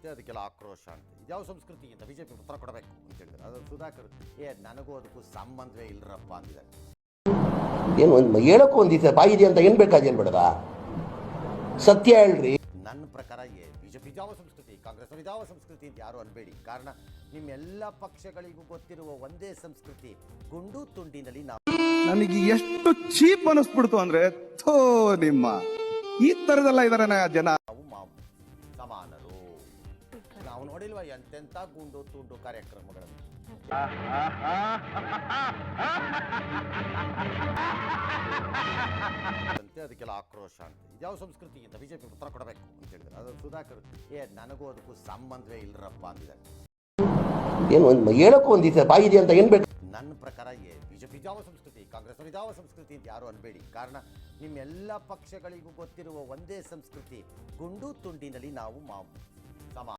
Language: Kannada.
ಅಂತೆ, ಅದಕ್ಕೆಲ್ಲ ಆಕ್ರೋಶ ಅಂತೆ. ಇದ್ಯಾವ ಸಂಸ್ಕೃತಿ ಅಂತ ಬಿಜೆಪಿ ಉತ್ತರ ಕೊಡಬೇಕು ಅಂತ ಹೇಳಿದ್ರು. ಅದು ಸುಧಾಕರ್ ನನಗೂ ಅದಕ್ಕೂ ಸಂಬಂಧವೇ ಇಲ್ಲರಪ್ಪ ಅಂದಿದ್ದಾರೆ. ಏನು ಹೇಳಕ್ಕೂ ಒಂದಿದೆ ಬಾಯಿದೆ ಅಂತ ಏನು ಬೇಕಾದೇನು ಬೇಡದ, ಸತ್ಯ ಹೇಳ್ರಿ. ನನ್ನ ಪ್ರಕಾರ ಬಿಜೆಪಿ ಇದ್ಯಾವ ಸಂಸ್ಕೃತಿ, ಕಾಂಗ್ರೆಸ್ ಇದ್ಯಾವ ಸಂಸ್ಕೃತಿ ಅಂತ ಯಾರು ಅನ್ಬೇಡಿ. ಕಾರಣ ನಿಮ್ಮೆಲ್ಲ ಪಕ್ಷಗಳಿಗೂ ಗೊತ್ತಿರುವ ಒಂದೇ ಸಂಸ್ಕೃತಿ, ಗುಂಡು ತುಂಡಿನಲ್ಲಿ ನಾವು. ನನಗೆ ಎಷ್ಟು ಚೀಪ್ ಅನಿಸ್ಬಿಡ್ತು ಅಂದ್ರೆ, ಥೋ ನಿಮ್ಮ ಈ ತರದೆಲ್ಲ ಇದಾರೆ ಜನ. ನಾವು ಸಮಾನರು. ನಾವು ನೋಡಿಲ್ವಾ ಎಂತೆಂಥ ಗುಂಡು ತುಂಡು ಕಾರ್ಯಕ್ರಮಗಳನ್ನು. ಅದಕ್ಕೆಲ್ಲ ಆಕ್ರೋಶ ಅಂತೆ. ಇದ್ಯಾವ ಸಂಸ್ಕೃತಿ ಅಂತ ಬಿಜೆಪಿ ಉತ್ತರ ಕೊಡಬೇಕು ಅಂತ ಹೇಳಿದ್ರು. ಅದು ಸುಧಾಕರ್ ನನಗೂ ಅದಕ್ಕೂ ಸಂಬಂಧವೇ ಇಲ್ಲರಪ್ಪ ಅಂದಿದ್ದಾರೆ. ಏನು ಹೇಳಕ್ಕೂ ಒಂದಿದೆ ಬಾಯಿದೆ ಅಂತ ಏನು ಬೇಕು. ನನ್ನ ಪ್ರಕಾರ ಬಿಜೆಪಿ ಇದ್ಯಾವ ಸಂಸ್ಕೃತಿ, ಕಾಂಗ್ರೆಸ್ ಇದ್ಯಾವ ಸಂಸ್ಕೃತಿ ಅಂತ ಯಾರು ಅನ್ಬೇಡಿ. ಕಾರಣ ನಿಮ್ಮೆಲ್ಲ ಪಕ್ಷಗಳಿಗೂ ಗೊತ್ತಿರುವ ಒಂದೇ ಸಂಸ್ಕೃತಿ, ಗುಂಡು ತುಂಡಿನಲ್ಲಿ ನಾವು ಸಮಾನ.